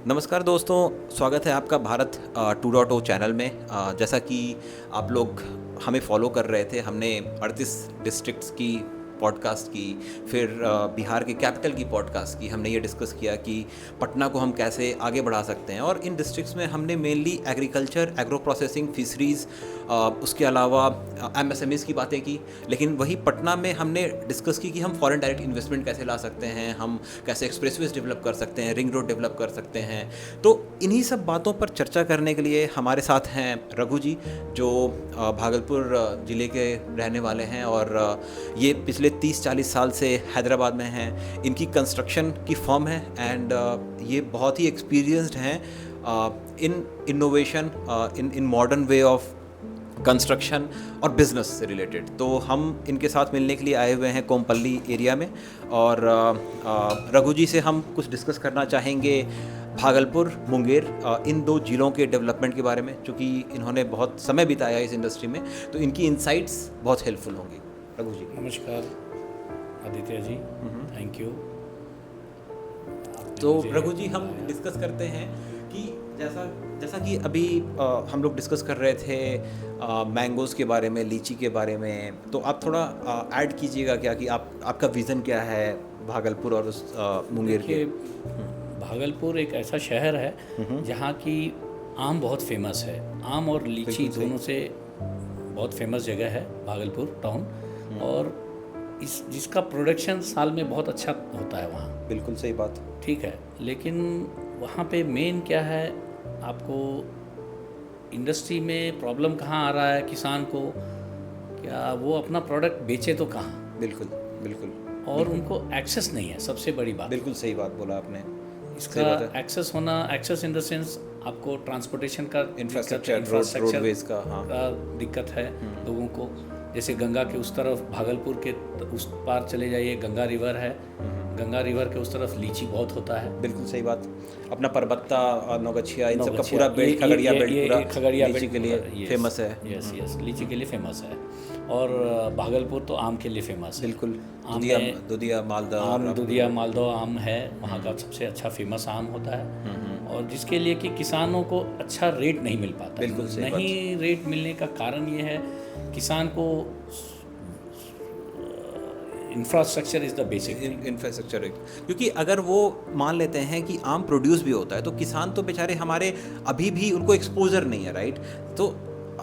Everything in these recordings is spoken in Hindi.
नमस्कार दोस्तों, स्वागत है आपका भारत 2.0 चैनल में। जैसा कि आप लोग हमें फॉलो कर रहे थे, हमने 38 डिस्ट्रिक्ट्स की पॉडकास्ट की, फिर बिहार के कैपिटल की पॉडकास्ट की। हमने ये डिस्कस किया कि पटना को हम कैसे आगे बढ़ा सकते हैं, और इन डिस्ट्रिक्ट्स में हमने mainly agriculture, agro processing, fisheries, उसके अलावा एमएसएमईज़ की बातें की। लेकिन वही पटना में हमने डिस्कस की कि हम फॉरेन डायरेक्ट इन्वेस्टमेंट कैसे ला सकते हैं, हम कैसे एक्सप्रेसवेज डेवलप कर सकते हैं, रिंग रोड डेवलप कर सकते हैं। तो इन्हीं सब बातों पर चर्चा करने के लिए हमारे साथ हैं रघु जी, जो भागलपुर ज़िले के रहने वाले हैं, और ये पिछले 30-40 साल से हैदराबाद में हैं। इनकी कंस्ट्रक्शन की फर्म है, एंड ये बहुत ही एक्सपीरियंस्ड हैं in innovation, in modern way of construction और बिज़नेस से रिलेटेड। तो हम इनके साथ मिलने के लिए आए हुए हैं कोमपल्ली एरिया में, और रघु जी से हम कुछ डिस्कस करना चाहेंगे भागलपुर, मुंगेर, इन दो ज़िलों के डेवलपमेंट के बारे में, क्योंकि इन्होंने बहुत समय बिताया इस इंडस्ट्री में, तो इनकी इंसाइट्स बहुत हेल्पफुल होंगी। रघु जी। नमस्कार आदित्य जी, थैंक यू। तो रघु जी, हम डिस्कस करते हैं कि जैसा कि अभी हम लोग डिस्कस कर रहे थे मैंगोज़ के बारे में, लीची के बारे में, तो आप थोड़ा ऐड कीजिएगा क्या कि आपका विज़न क्या है भागलपुर और उस मुंगेर के। भागलपुर एक ऐसा शहर है जहाँ की आम बहुत फेमस है। आम और लीची दोनों से बहुत फेमस जगह है भागलपुर टाउन, और जिसका प्रोडक्शन साल में बहुत अच्छा होता है वहाँ। बिल्कुल सही बात। ठीक है, लेकिन वहाँ पे मेन क्या है, आपको इंडस्ट्री में प्रॉब्लम कहाँ आ रहा है किसान को, क्या वो अपना प्रोडक्ट बेचे तो कहाँ। बिल्कुल बिल्कुल। और उनको एक्सेस नहीं है, सबसे बड़ी बात। बिल्कुल सही बात बोला आपने। इसका एक्सेस होना, एक्सेस इन द सेंस आपको ट्रांसपोर्टेशन का इंफ्रास्ट्रक्चर रोडवेज का, हाँ, का दिक्कत है लोगों को। जैसे गंगा के उस तरफ भागलपुर के उस पार चले जाइए, गंगा रिवर है, गंगा रिवर के उस तरफ लीची बहुत होता है। बिल्कुल सही बात। अपना परबत्ता और नौगछिया, इन सब का पूरा बेल्ट, खगड़िया बेल्ट पूरा खगड़िया लीची के लिए फेमस है। यस यस, लीची के लिए फेमस है। और भागलपुर तो आम के लिए फेमस है। बिल्कुल। आम दुधिया मालदा आम, दुधिया मालदह आम है वहाँ का सबसे अच्छा फेमस आम होता है, और जिसके लिए कि किसानों को अच्छा रेट नहीं मिल पाता। बिल्कुल सही बात। नहीं रेट मिलने का कारण ये है, किसान को infrastructure is the basic infrastructure, क्योंकि अगर वो मान लेते हैं कि आम प्रोड्यूस भी होता है, तो किसान तो बेचारे हमारे अभी भी उनको एक्सपोजर नहीं है, राइट। तो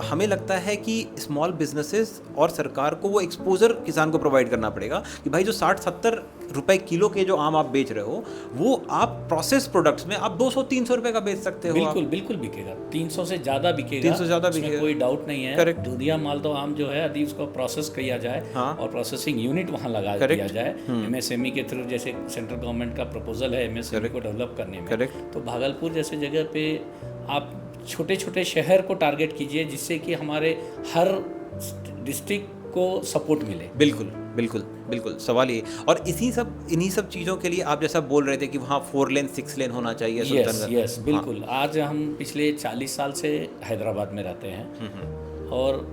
हमें लगता है कि स्मॉल बिजनेसेस और सरकार को वो एक्सपोजर किसान को प्रोवाइड करना पड़ेगा कि भाई जो 60-70 रुपए किलो के जो आम आप बेच रहे हो, वो आप प्रोसेस प्रोडक्ट्स में आप 200-300 रुपए का बेच सकते हो। बिल्कुल बिल्कुल बिकेगा, 300 से ज़्यादा बिकेगा, 300 ज़्यादा बिकेगा, कोई डाउट नहीं है। करेक्ट। दूधिया मालदह आम जो है, यदि उसको प्रोसेस किया जाए, हाँ, और प्रोसेसिंग यूनिट वहाँ लगा दिया जाए एमएसएमई के थ्रू, जैसे सेंट्रल गवर्नमेंट का प्रपोजल है एमएसएमई को डेवलप करने में, तो भागलपुर जैसे जगह पे आप छोटे छोटे शहर को टारगेट कीजिए, जिससे कि हमारे हर डिस्ट्रिक्ट को सपोर्ट मिले। बिल्कुल बिल्कुल बिल्कुल। सवाल ये, और इन्हीं सब चीज़ों के लिए आप जैसा बोल रहे थे कि वहाँ 4 लेन 6 लेन होना चाहिए। यस बिल्कुल। आज हम पिछले 40 साल से हैदराबाद में रहते हैं, और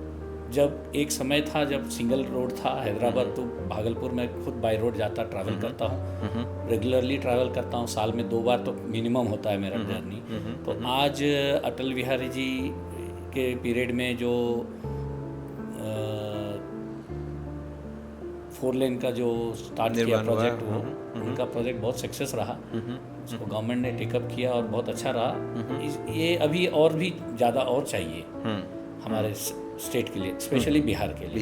जब एक समय था जब सिंगल रोड था हैदराबाद तो भागलपुर में खुद बाय रोड जाता, ट्रैवल करता हूँ, रेगुलरली ट्रैवल करता हूँ, साल में 2 बार तो मिनिमम होता है मेरा जर्नी। तो आज अटल बिहारी जी के पीरियड में जो 4 लेन का जो स्टार्ट किया प्रोजेक्ट, वो उनका प्रोजेक्ट बहुत सक्सेस रहा, उसको गवर्नमेंट ने टेकअप किया और बहुत अच्छा रहा। ये अभी और भी ज़्यादा और चाहिए हमारे स्टेट के लिए, स्पेशली बिहार के लिए।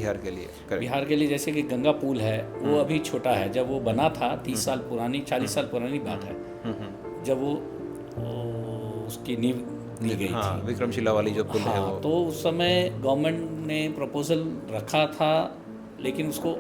बिहार के लिए जैसे कि गंगा पुल है, वो अभी छोटा है। जब वो बना था 30 साल पुरानी, 40 साल पुरानी बात है, जब वो उसकी नींव ली गई थी, विक्रमशिला वाली जो पुल है वो। तो उस समय गवर्नमेंट ने प्रपोजल रखा था, लेकिन उसको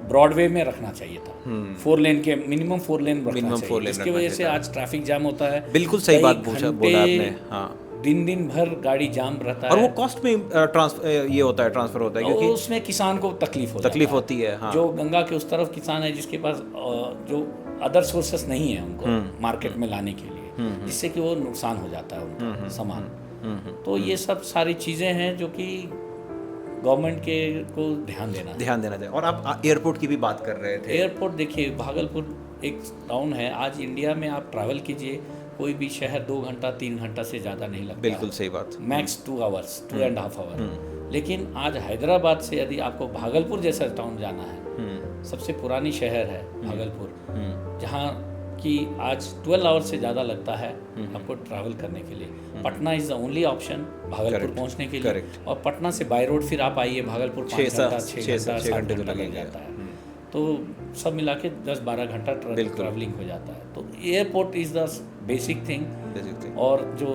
ब्रॉडवे में रखना चाहिए था। 4 लेन के मिनिमम 4 लेन रखना चाहिए, जिसकी वजह से आज ट्रैफिक जाम होता है। बिल्कुल सही बात बोला आपने। हाँ, दिन भर गाड़ी जाम रहता है, और वो कॉस्ट में ट्रांसफर होता है, क्योंकि उसमें किसान को तकलीफ होती है। हाँ। जो गंगा के उस तरफ किसान है, जिसके पास जो अदर सोर्सेस नहीं है उनको मार्केट में लाने के लिए, जिससे कि वो नुकसान हो जाता है उनका सामान। तो ये सब सारी चीज़ें हैं जो कि गवर्नमेंट के को ध्यान देना चाहिए। और आप एयरपोर्ट की भी बात कर रहे थे। एयरपोर्ट देखिए, भागलपुर एक टाउन है, आज इंडिया में आप ट्रैवल कीजिए, कोई भी शहर 2 घंटा 3 घंटा से ज़्यादा नहीं लगता। बिल्कुल सही बात। Max 2 hours, 2.5 hour. लेकिन आज हैदराबाद से यदि आपको भागलपुर जैसा टाउन जाना है, सबसे पुरानी शहर है भागलपुर, जहाँ कि आज 12 आवर्स से ज़्यादा लगता है आपको ट्रैवल करने के लिए। Patna is the only option Bhagalpur पहुँचने के लिए। और पटना से बाय रोड फिर आप आइए भागलपुर 5 घंटा 6 घंटे तो लग जाता है। तो सब मिला के 10-12 घंटा ट्रैवलिंग हो जाता है। तो airport is the basic thing. और जो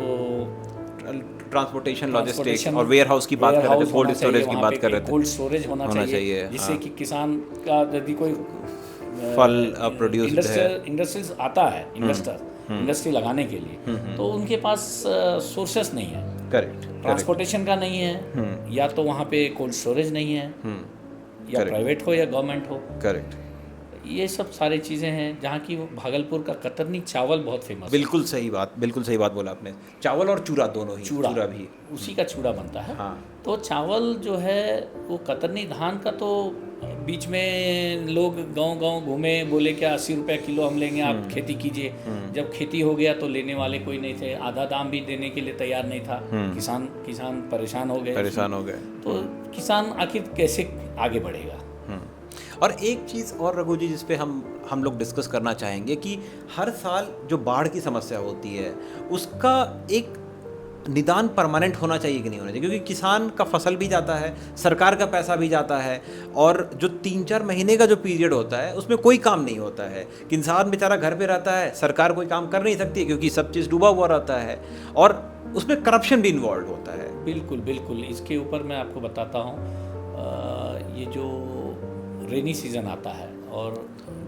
ट्रांसपोर्टेशन, लॉजिस्टिक्स और वेयर हाउस की बात कर रहे थे, कोल्ड स्टोरेज की बात कर रहे थे, कोल्ड स्टोरेज होना चाहिए जिससे कि किसान का यदि कोई फल प्रोड्यूस इंडस्ट्रीज आता है, इंडस्ट्री लगाने के लिए, तो उनके पास सोर्सेस नहीं है। करेक्ट। ट्रांसपोर्टेशन का नहीं है, या तो वहाँ पे कोल्ड स्टोरेज नहीं है, या प्राइवेट हो या गवर्नमेंट हो। करेक्ट। ये सब सारी चीज़ें हैं जहाँ की भागलपुर का कतरनी चावल बहुत फेमस। बिल्कुल सही बात बोला आपने। चावल और चूड़ा दोनों ही। चूड़ा भी उसी का चूड़ा बनता है। हाँ। तो चावल जो है वो कतरनी धान का, तो बीच में लोग गांव घूमे, बोले क्या 80 रुपये किलो हम लेंगे, आप खेती कीजिए। जब खेती हो गया तो लेने वाले कोई नहीं थे, आधा दाम भी देने के लिए तैयार नहीं था। किसान परेशान हो गए। तो किसान आखिर कैसे आगे बढ़ेगा। और एक चीज़ और रघु जी जिस पे हम लोग डिस्कस करना चाहेंगे कि हर साल जो बाढ़ की समस्या होती है उसका एक निदान परमानेंट होना चाहिए कि नहीं होना चाहिए, क्योंकि किसान का फसल भी जाता है, सरकार का पैसा भी जाता है, और जो 3-4 महीने का जो पीरियड होता है उसमें कोई काम नहीं होता है। किसान बेचारा घर पे रहता है, सरकार कोई काम कर नहीं सकती क्योंकि सब चीज़ डूबा हुआ रहता है, और उसमें करप्शन भी इन्वॉल्व होता है। बिल्कुल। इसके ऊपर मैं आपको बताता हूँ, ये जो रेनी सीजन आता है और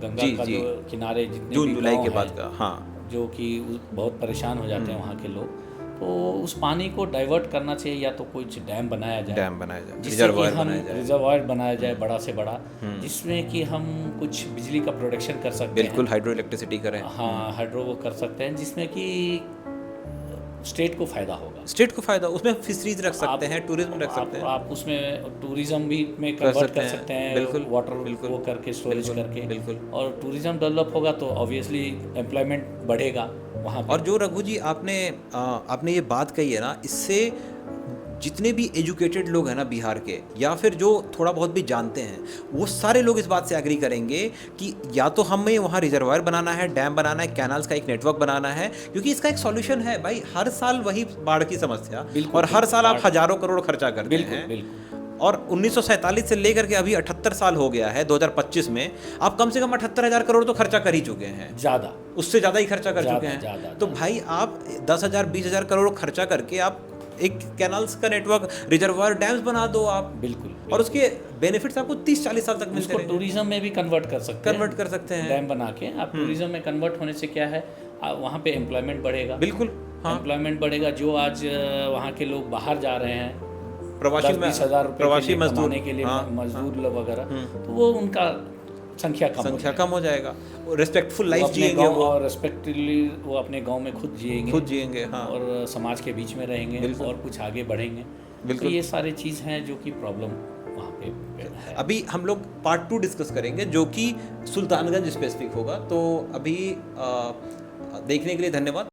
गंगा का जो किनारे जितने जून जुलाई के बाद का, हाँ, जो कि बहुत परेशान हो जाते हैं वहाँ के लोग, तो उस पानी को डाइवर्ट करना चाहिए, या तो कुछ डैम बनाया जाए, रिजर्वायर बनाया जाए बड़ा से बड़ा, जिसमें कि हम कुछ बिजली का प्रोडक्शन कर सकते हैं। बिल्कुल, हाइड्रो इलेक्ट्रिसिटी करें। हाँ, हाइड्रो वो कर सकते हैं, जिसमें कि स्टेट को फ़ायदा होगा। उसमें फिशरीज रख सकते हैं, टूरिज्म रख सकते हैं। आप उसमें टूरिज्म भी में कन्वर्ट कर सकते हैं। बिल्कुल, वाटर वो करके स्टोरेज करके। बिल्कुल। और टूरिज्म डेवलप होगा तो ऑब्वियसली एम्प्लॉयमेंट बढ़ेगा वहाँ पे। और जो रघु जी आपने ये बात कही है ना, इससे जितने भी एजुकेटेड लोग हैं ना बिहार के, या फिर जो थोड़ा बहुत भी जानते हैं, वो सारे लोग इस बात से एग्री करेंगे कि या तो हमें वहाँ रिजर्वायर बनाना है, डैम बनाना है, कैनाल्स का एक नेटवर्क बनाना है, क्योंकि इसका एक सॉल्यूशन है भाई। हर साल वही बाढ़ की समस्या, और हर साल आप हजारों करोड़ खर्चा करते हैं। और 1947 से लेकर के अभी 78 साल हो गया है, 2025 में आप कम से कम 78,000 करोड़ तो खर्चा कर ही चुके हैं। ज़्यादा, उससे ज़्यादा ही खर्चा कर चुके हैं। तो भाई आप 10,000-20,000 करोड़ खर्चा करके आप एक कैनाल्स का नेटवर्क, रिजर्वायर, डैम्स बना दो आप। बिल्कुल। और उसके बेनिफिट्स आपको 30-40 साल तक मिलते हैं। टूरिज्म में भी कन्वर्ट कर सकते हैं। डैम बना के आप टूरिज्म में कन्वर्ट होने से क्या है, वहाँ पे एम्प्लॉयमेंट बढ़ेगा। बिल्कुल, हाँ, एम्प्लॉयमेंट बढ़ेगा। जो आज वहाँ के लोग बाहर जा रहे हैं, प्रवासी 10,000 रुपये मजदूर के लिए, मजदूर वगैरह, तो वो उनका संख्या कम हो जाएगा। रिस्पेक्टफुल लाइफ जिएंगे वो, और रिस्पेक्टफुली वो अपने गांव में खुद जिएंगे, हाँ, और समाज के बीच में रहेंगे और कुछ आगे बढ़ेंगे। तो ये सारी चीज़ हैं जो कि प्रॉब्लम वहाँ पे है। अभी हम लोग पार्ट 2 डिस्कस करेंगे जो कि सुल्तानगंज स्पेसिफिक होगा। तो अभी देखने के लिए धन्यवाद।